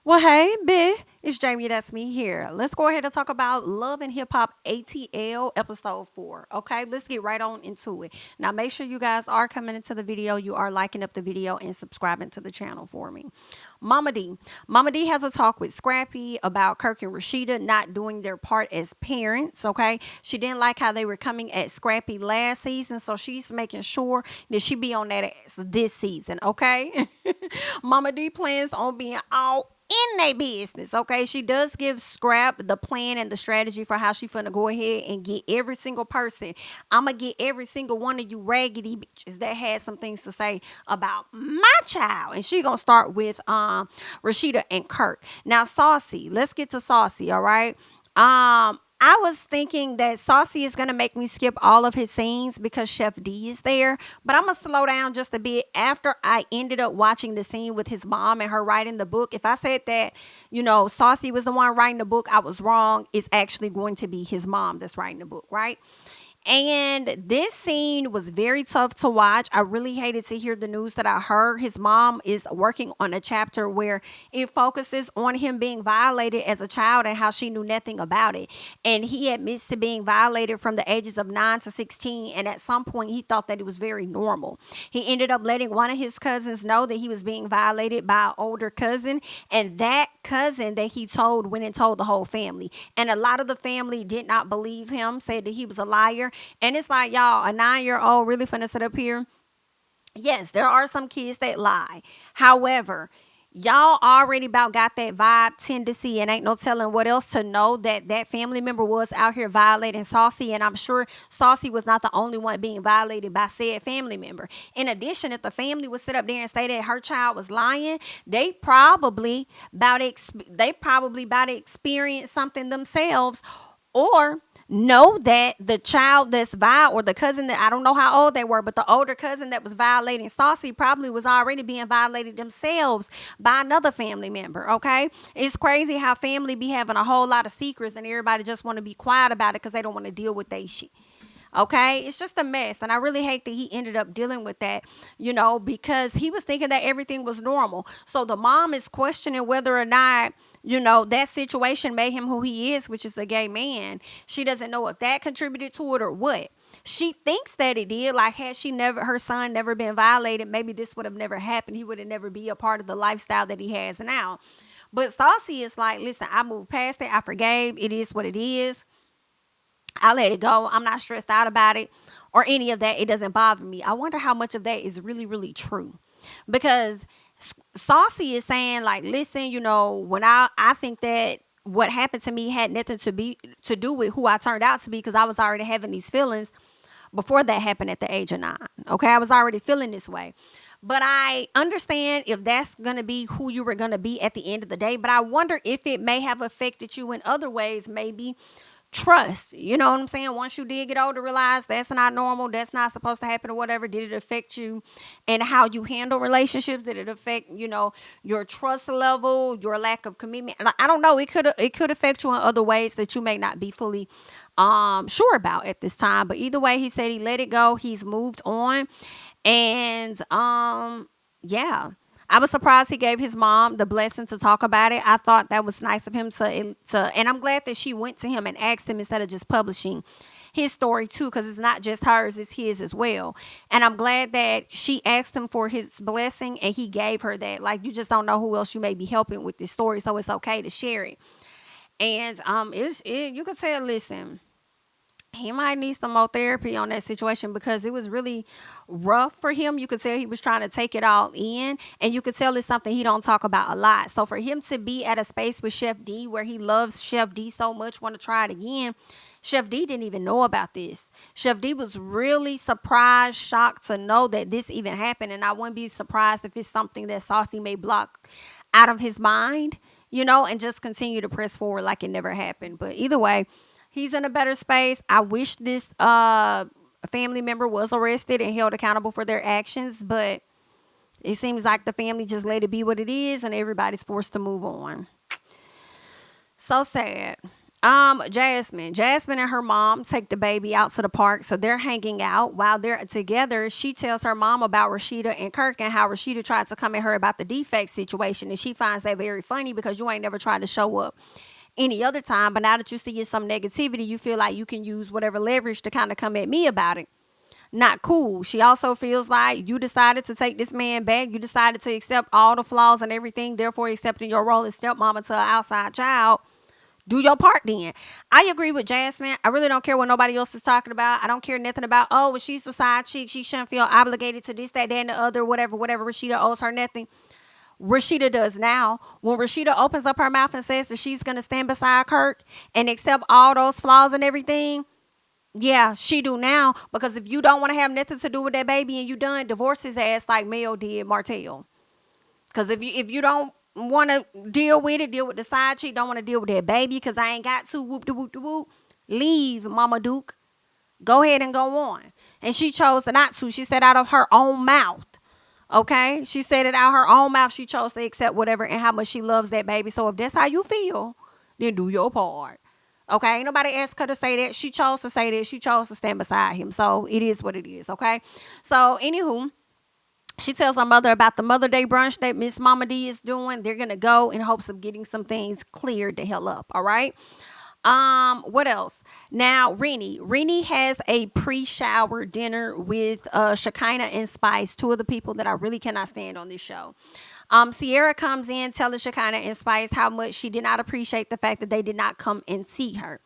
Well, hey, B, it's Jamie. That's me here. Let's go ahead and talk about Love and Hip Hop ATL episode 4. Okay, let's get right on into it. Now, make sure you guys are coming into the video, you are liking up the video and subscribing to the channel for me. Mama D. Mama D has a talk with Scrappy about Kirk and Rashida not doing their part as parents. Okay, she didn't like how they were coming at Scrappy last season, so she's making sure that she be on that ass this season. Okay, Mama D plans on being all in their business. Okay, she does give Scrap the plan and the strategy for how she finna go ahead and get every single person. I'ma get every single one of you raggedy bitches that had some things to say about my child, and she gonna start with Rashida and Kurt. Now, Saucy, let's get to Saucy. All right. I was thinking that Saucy is going to make me skip all of his scenes because Chef D is there. But I'm going to slow down just a bit after I ended up watching the scene with his mom and her writing the book. If I said that, Saucy was the one writing the book, I was wrong. It's actually going to be his mom that's writing the book, right? And this scene was very tough to watch. I really hated to hear the news that I heard. His mom is working on a chapter where it focuses on him being violated as a child and how she knew nothing about it. And he admits to being violated from the ages of 9 to 16. And at some point, he thought that it was very normal. He ended up letting one of his cousins know that he was being violated by an older cousin. And that cousin that he told went and told the whole family. And a lot of the family did not believe him, said that he was a liar. And it's like, y'all, a 9-year-old really finna sit up here? Yes, there are some kids that lie. However, y'all already about got that vibe tendency, and ain't no telling what else to know that that family member was out here violating Saucy. And I'm sure Saucy was not the only one being violated by said family member. In addition, if the family would sit up there and say that her child was lying, they probably about to experience something themselves, or know that the child that's or the cousin that, I don't know how old they were, but the older cousin that was violating Saucy probably was already being violated themselves by another family member. Okay, it's crazy how family be having a whole lot of secrets and everybody just want to be quiet about it because they don't want to deal with they shit. Okay, it's just a mess. And I really hate that he ended up dealing with that, because he was thinking that everything was normal. So the mom is questioning whether or not, that situation made him who he is, which is a gay man. She doesn't know if that contributed to it or what. She thinks that it did. Like, had her son never been violated, maybe this would have never happened. He would have never be a part of the lifestyle that he has now. But Saucy is like, listen, I moved past it. I forgave. It is what it is. I let it go. I'm not stressed out about it or any of that. It doesn't bother me. I wonder how much of that is really, really true. Because Saucy is saying, like, listen, when I think that what happened to me had nothing to do with who I turned out to be, because I was already having these feelings before that happened at the age of 9. Okay, I was already feeling this way. But I understand if that's going to be who you were going to be at the end of the day. But I wonder if it may have affected you in other ways, maybe trust. You know what I'm saying? Once you did get older, realize that's not normal, that's not supposed to happen or whatever. Did it affect you and how you handle relationships? Did it affect, your trust level, your lack of commitment? And I don't know. It could affect you in other ways that you may not be fully sure about at this time. But either way, he said he let it go. He's moved on. And yeah. I was surprised he gave his mom the blessing to talk about it. I thought that was nice of him to, and I'm glad that she went to him and asked him instead of just publishing his story too, because it's not just hers, it's his as well. And I'm glad that she asked him for his blessing and he gave her that. Like, you just don't know who else you may be helping with this story, so it's okay to share it. And you could tell, listen, he might need some more therapy on that situation because it was really rough for him. You could tell he was trying to take it all in, and you could tell it's something he don't talk about a lot. So for him to be at a space with Chef D where he loves Chef D so much, want to try it again, Chef D didn't even know about this. Chef D was really surprised, shocked to know that this even happened, and I wouldn't be surprised if it's something that Saucy may block out of his mind, and just continue to press forward like it never happened. But either way, he's in a better space. I wish this family member was arrested and held accountable for their actions, but it seems like the family just let it be what it is and everybody's forced to move on. So sad. Jasmine and her mom take the baby out to the park, so they're hanging out. While they're together, she tells her mom about Rashida and Kirk and how Rashida tried to come at her about the defect situation, and she finds that very funny because you ain't never tried to show up any other time, but now that you see some negativity, you feel like you can use whatever leverage to kind of come at me about it. Not cool. She also feels like you decided to take this man back. You decided to accept all the flaws and everything, therefore accepting your role as stepmama to an outside child. Do your part then. I agree with Jasmine. I really don't care what nobody else is talking about. I don't care nothing about, oh, well, she's the side chick. She shouldn't feel obligated to this, that, and the other, whatever. Rashida owes her nothing. Rashida does now. When Rashida opens up her mouth and says that she's going to stand beside Kirk and accept all those flaws and everything, yeah, she do now. Because if you don't want to have nothing to do with that baby and you done, divorce his ass like Mel did Martell. Because if you don't want to deal with it, deal with the side chick, don't want to deal with that baby because I ain't got to, whoop de whoop de whoop, leave, Mama Duke. Go ahead and go on. And she chose not to. She said out of her own mouth. Okay, she said it out her own mouth. She chose to accept whatever and how much she loves that baby. So if that's how you feel, then do your part. Okay, ain't nobody asked her to say that. She chose to say that. She chose to stand beside him. So it is what it is. Okay, so anywho, she tells her mother about the Mother Day brunch that Miss Mama D is doing. They're gonna go in hopes of getting some things cleared the hell up. All right. What else? Now, Rennie has a pre-shower dinner with Shekinah and Spice, two of the people that I really cannot stand on this show. Sierra comes in telling Shekinah and Spice how much she did not appreciate the fact that they did not come and see her.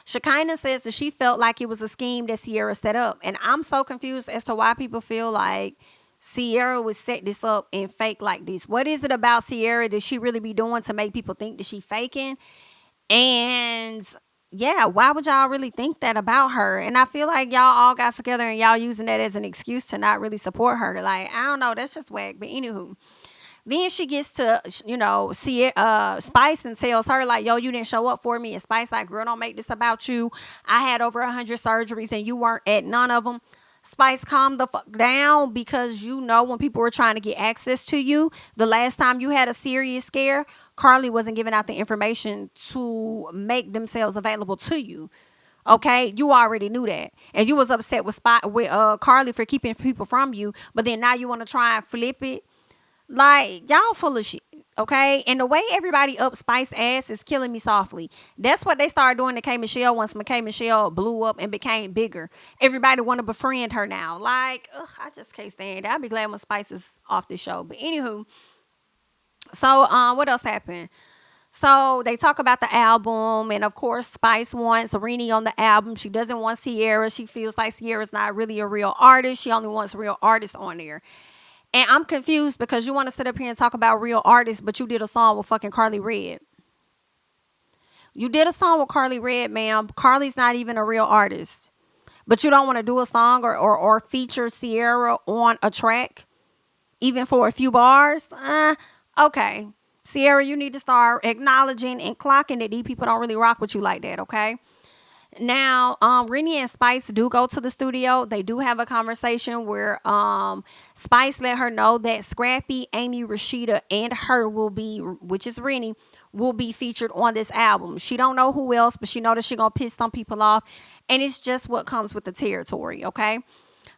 Shekinah says that she felt like it was a scheme that Sierra set up. And I'm so confused as to why people feel like Sierra would set this up and fake like this. What is it about Sierra that she really be doing to make people think that she faking? And yeah, why would y'all really think that about her? And I feel like y'all all got together and y'all using that as an excuse to not really support her. Like, I don't know, that's just whack. But anywho, then she gets to, see Spice and tells her like, yo, you didn't show up for me. And Spice like, girl, don't make this about you. I had over 100 surgeries and you weren't at none of them. Spice, calm the fuck down, because when people were trying to get access to you, the last time you had a serious scare, Carly wasn't giving out the information to make themselves available to you. Okay, you already knew that, and you was upset with Carly for keeping people from you. But then now you want to try and flip it. Like, y'all full of shit, okay? And the way everybody up Spice's ass is killing me softly. That's what they started doing to K. Michelle once K. Michelle blew up and became bigger. Everybody want to befriend her now. Like, I just can't stand it. I'll be glad when Spice is off the show. But anywho, so what else happened? So they talk about the album, and of course Spice wants Rennie on the album. She doesn't want Sierra. She feels like Sierra's not really a real artist. She only wants real artists on there. And I'm confused because you want to sit up here and talk about real artists, but you did a song with fucking Carly Red. You did a song with Carly Red, ma'am. Carly's not even a real artist. But you don't want to do a song or feature Sierra on a track, even for a few bars? Okay. Sierra, you need to start acknowledging and clocking that these people don't really rock with you like that, okay? Now, Rennie and Spice do go to the studio. They do have a conversation where Spice let her know that Scrappy, Amy, Rashida, and her will be, which is Rennie, will be featured on this album. She don't know who else, but she know that she gonna piss some people off, and it's just what comes with the territory, okay?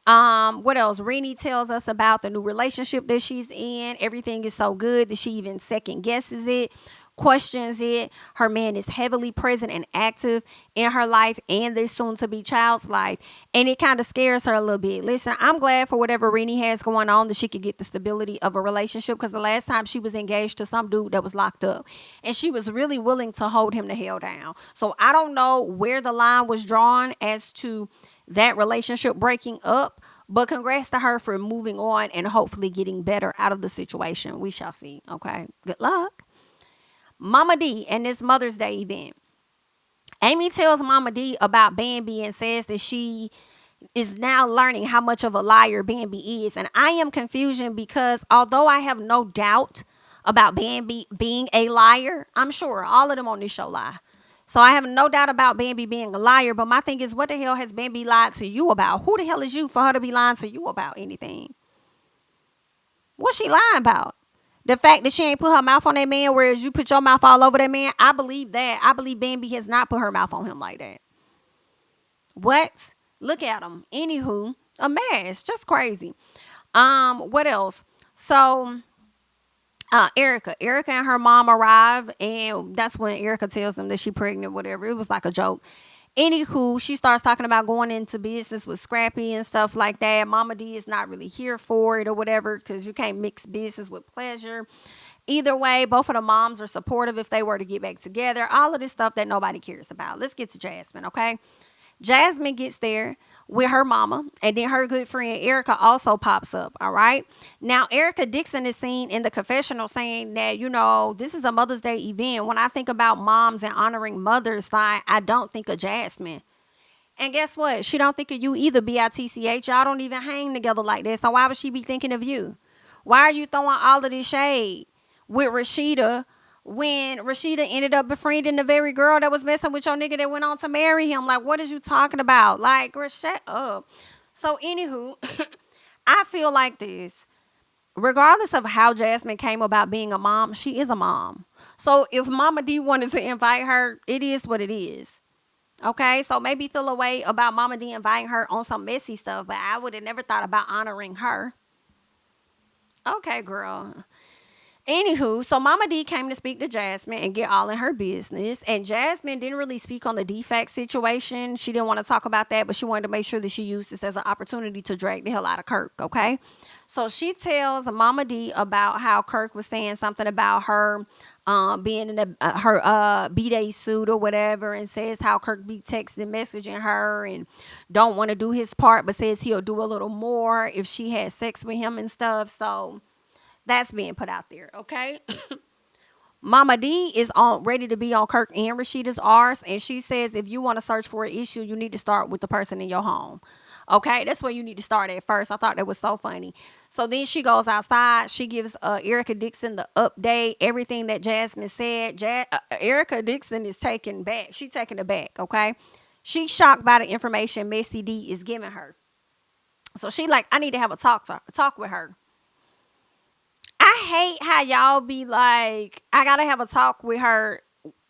What else? Rennie tells us about the new relationship that she's in. Everything is so good that she even second guesses it, questions it. Her man is heavily present and active in her life and this soon to be child's life. And it kind of scares her a little bit. Listen, I'm glad for whatever Rennie has going on that she could get the stability of a relationship, because the last time she was engaged to some dude that was locked up, and she was really willing to hold him the hell down. So I don't know where the line was drawn as to that relationship breaking up, but congrats to her for moving on and hopefully getting better out of the situation. We shall see. Okay, good luck. Mama D and this Mother's Day event. Amy tells Mama D about Bambi and says that she is now learning how much of a liar Bambi is. And I am confusion because although I have no doubt about Bambi being a liar, I'm sure all of them on this show lie. So I have no doubt about Bambi being a liar. But my thing is, what the hell has Bambi lied to you about? Who the hell is you for her to be lying to you about anything? What's she lying about? The fact that she ain't put her mouth on that man, whereas you put your mouth all over that man, I believe that. I believe Bambi has not put her mouth on him like that. What? Look at him. Anywho, a mess. Just crazy. What else? So Erica and her mom arrive, and that's when Erica tells them that she pregnant, whatever. It was like a joke. Anywho, she starts talking about going into business with Scrappy and stuff like that. Mama D is not really here for it or whatever, because you can't mix business with pleasure. Either way, both of the moms are supportive if they were to get back together. All of this stuff that nobody cares about. Let's get to Jasmine, okay? Jasmine gets there with her mama, and then her good friend Erica also pops up. All right. Now, Erica Dixon is seen in the confessional saying that, this is a Mother's Day event. When I think about moms and honoring mothers, like, I don't think of Jasmine. And guess what? She don't think of you either, BITCH. Y'all don't even hang together like this. So why would she be thinking of you? Why are you throwing all of this shade with Rashida when Rashida ended up befriending the very girl that was messing with your nigga that went on to marry him? Like, what is you talking about? Like, girl, shut up. So, anywho, I feel like this. Regardless of how Jasmine came about being a mom, she is a mom. So, if Mama D wanted to invite her, it is what it is. Okay? So, maybe feel a way about Mama D inviting her on some messy stuff, but I would have never thought about honoring her. Okay, girl. Anywho, so Mama D came to speak to Jasmine and get all in her business. And Jasmine didn't really speak on the defect situation. She didn't want to talk about that, but she wanted to make sure that she used this as an opportunity to drag the hell out of Kirk, okay? So she tells Mama D about how Kirk was saying something about her being in her B-Day suit or whatever, and says how Kirk be texting, messaging her and don't want to do his part, but says he'll do a little more if she has sex with him and stuff. So that's being put out there, okay? Mama D is ready to be on Kirk and Rashida's arse, and she says if you want to search for an issue, you need to start with the person in your home. Okay, that's where you need to start at first. I thought that was so funny. So then she goes outside. She gives Erica Dixon the update, everything that Jasmine said. Erica Dixon is taken back. She's taken aback, okay? She's shocked by the information Missy D is giving her. So she like, I need to have a talk with her. I hate how y'all be like, I gotta have a talk with her.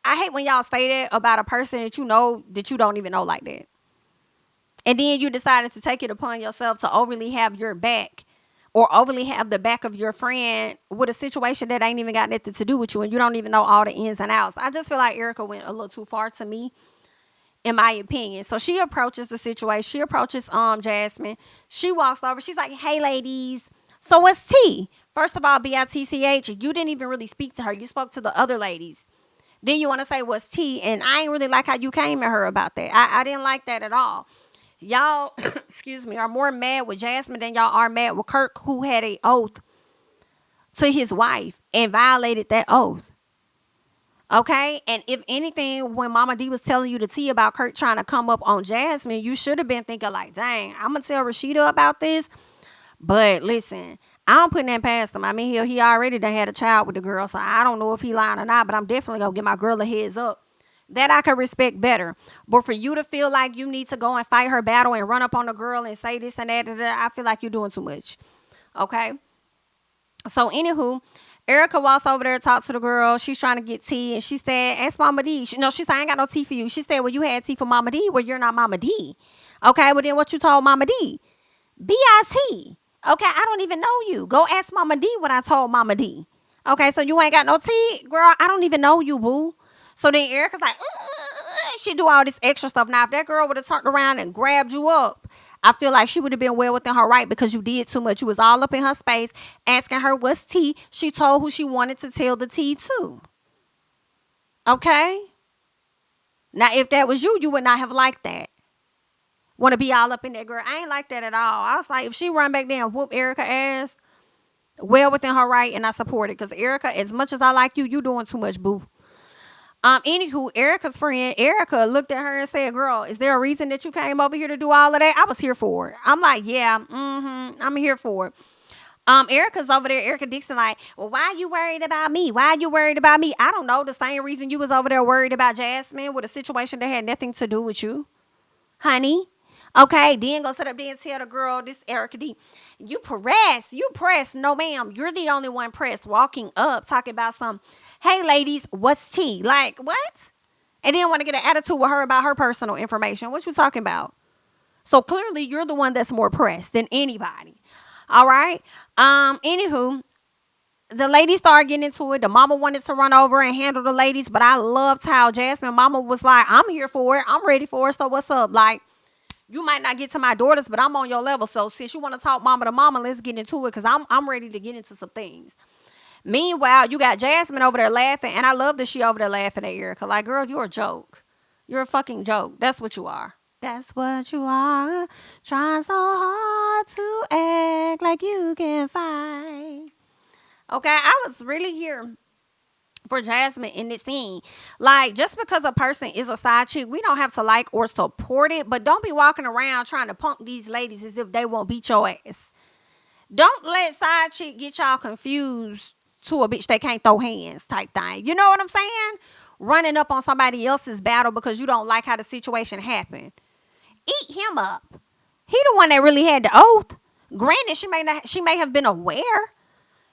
I hate when y'all say that about a person that you know that you don't even know like that. And then you decided to take it upon yourself to overly have your back or overly have the back of your friend with a situation that ain't even got nothing to do with you and you don't even know all the ins and outs. I just feel like Erica went a little too far to me, in my opinion. So she approaches the situation. She approaches Jasmine. She walks over. She's like, hey, ladies. So what's tea? First of all, BITCH, you didn't even really speak to her. You spoke to the other ladies. Then you want to say what's tea? And I ain't really like how you came at her about that. I didn't like that at all. Y'all, excuse me, are more mad with Jasmine than y'all are mad with Kirk, who had an oath to his wife and violated that oath. Okay? And if anything, when Mama D was telling you the tea about Kirk trying to come up on Jasmine, you should have been thinking like, dang, I'm going to tell Rashida about this. But listen, I'm putting that past him. I mean, he already done had a child with the girl, so I don't know if he lying or not, but I'm definitely going to give my girl a heads up. That I can respect better. But for you to feel like you need to go and fight her battle and run up on the girl and say this and that, I feel like you're doing too much. Okay? So, anywho, Erica walks over there to talk to the girl. She's trying to get tea, and she said, ask Mama D. She said, I ain't got no tea for you. She said, well, you had tea for Mama D. Well, you're not Mama D. Okay, well, then what you told Mama D? B-I-T. Okay, I don't even know you. Go ask Mama D what I told Mama D. Okay, so you ain't got no tea? Girl, I don't even know you, boo. So then Erica's like, she do all this extra stuff. Now, if that girl would have turned around and grabbed you up, I feel like she would have been well within her right because you did too much. You was all up in her space asking her what's tea. She told who she wanted to tell the tea to. Okay? Now, if that was you, you would not have liked that. Want to be all up in that girl. I ain't like that at all. I was like, if she run back there and whoop Erica ass, well within her right, and I support it. Because Erica, as much as I like you, you doing too much, boo. Anywho, Erica's friend, Erica looked at her and said, girl, is there a reason that you came over here to do all of that? I was here for it. I'm like, yeah, I'm here for it. Erica's over there, Erica Dixon, like, well, why are you worried about me? Why are you worried about me? I don't know. The same reason you was over there worried about Jasmine with a situation that had nothing to do with you, honey. Okay, then go sit up there and tell the girl, this Erica D, you pressed. No, ma'am, you're the only one pressed. Walking up, talking about some, hey, ladies, what's tea? Like, what? And then want to get an attitude with her about her personal information. What you talking about? So clearly, you're the one that's more pressed than anybody. All right. Anywho, the ladies started getting into it. The mama wanted to run over and handle the ladies, but I loved how Jasmine mama was like, I'm here for it. I'm ready for it. So what's up? Like, you might not get to my daughters, but I'm on your level. So since you want to talk mama to mama, let's get into it because I'm ready to get into some things. Meanwhile, you got Jasmine over there laughing, and I love that she over there laughing at Erica. Like, girl, you're a joke. You're a fucking joke. That's what you are. That's what you are. Trying so hard to act like you can fight. Okay, I was really here for Jasmine in this scene. Like, just because a person is a side chick, we don't have to like or support it, but don't be walking around trying to punk these ladies as if they won't beat your ass. Don't let side chick get y'all confused to a bitch that can't throw hands type thing. You know what I'm saying? Running up on somebody else's battle because you don't like how the situation happened. Eat him up. He the one that really had the oath. Granted, she may have been aware,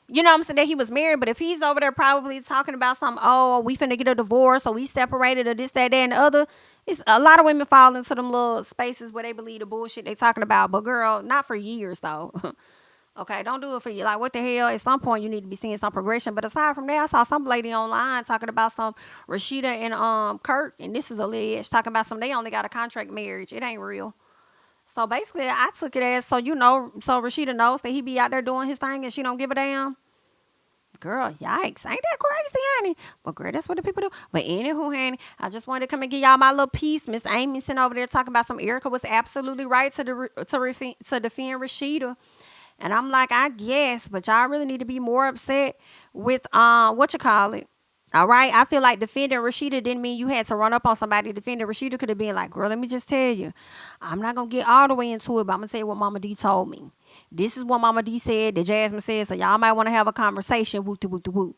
you know what I'm saying, that he was married, but if he's over there probably talking about something, oh, we finna get a divorce, or we separated, or this, that, and the other, it's a lot of women fall into them little spaces where they believe the bullshit they talking about. But girl, not for years though. Okay, don't do it for you. Like, what the hell? At some point, you need to be seeing some progression. But aside from that, I saw some lady online talking about some Rashida and Kirk, and this is alleged, talking about some they only got a contract marriage. It ain't real. So basically, I took it as, so Rashida knows that he be out there doing his thing and she don't give a damn. Girl, yikes. Ain't that crazy, honey? But girl, that's what the people do. But anywho, honey, I just wanted to come and give y'all my little piece. Miss Amy sitting over there talking about some Erica was absolutely right to defend Rashida. And I'm like, I guess, but y'all really need to be more upset with what you call it. All right, I feel like defending Rashida didn't mean you had to run up on somebody. Defending Rashida could have been like, girl, let me just tell you, I'm not gonna get all the way into it, but I'm gonna tell you what Mama D told me. This is what Mama D said, that Jasmine said, so y'all might want to have a conversation. Whoop de whoop de whoop.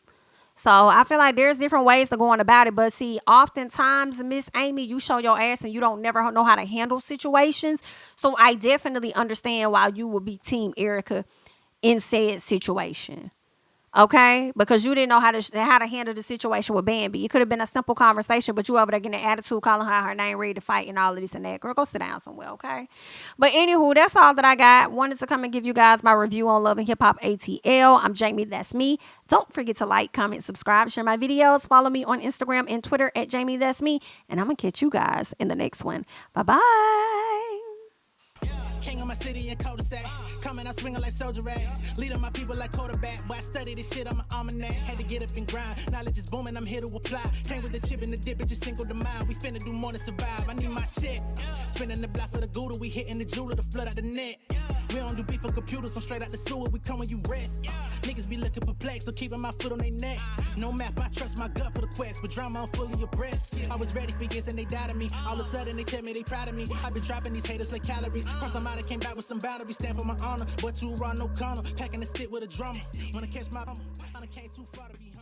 So I feel like there's different ways to go on about it, but see, oftentimes, Miss Amy, you show your ass and you don't never know how to handle situations. So I definitely understand why you would be Team Erica in said situation. Okay, because you didn't know how to handle the situation with Bambi. It could have been a simple conversation, but you over there getting an attitude, calling her name, ready to fight, and all of this and that. Girl, go sit down somewhere, okay? But anywho, that's all that I got. Wanted to come and give you guys my review on Love and Hip Hop ATL. I'm Jami, that's me. Don't forget to like, comment, subscribe, share my videos. Follow me on Instagram and Twitter at Jami, that's me. And I'm gonna catch you guys in the next one. Bye bye. King of my city and cul-de-sac. Coming out swinging like soldier rag. Leading my people like quarterback. But I study this shit, I'm an almanac. Had to get up and grind. Knowledge is booming, I'm here to apply. Came with the chip and the dip, it just single the mind. We finna do more than survive. I need my check. Spinning the block for the Gouda. We hitting the jeweler to flood out the net. We don't do beef on computers, I'm straight out the sewer. We come when you rest. Niggas be looking perplexed, so keeping my foot on their neck. No map, I trust my gut for the quest. But drama, I'm fully abreast. I was ready for years and they died of me. All of a sudden they tell me they proud of me. I been dropping these haters like calories. Cross them out, I came back with some boundaries. Stand for my honor, but too raw, no corner. Packing the stick with a drummer. Wanna catch my I came too far to be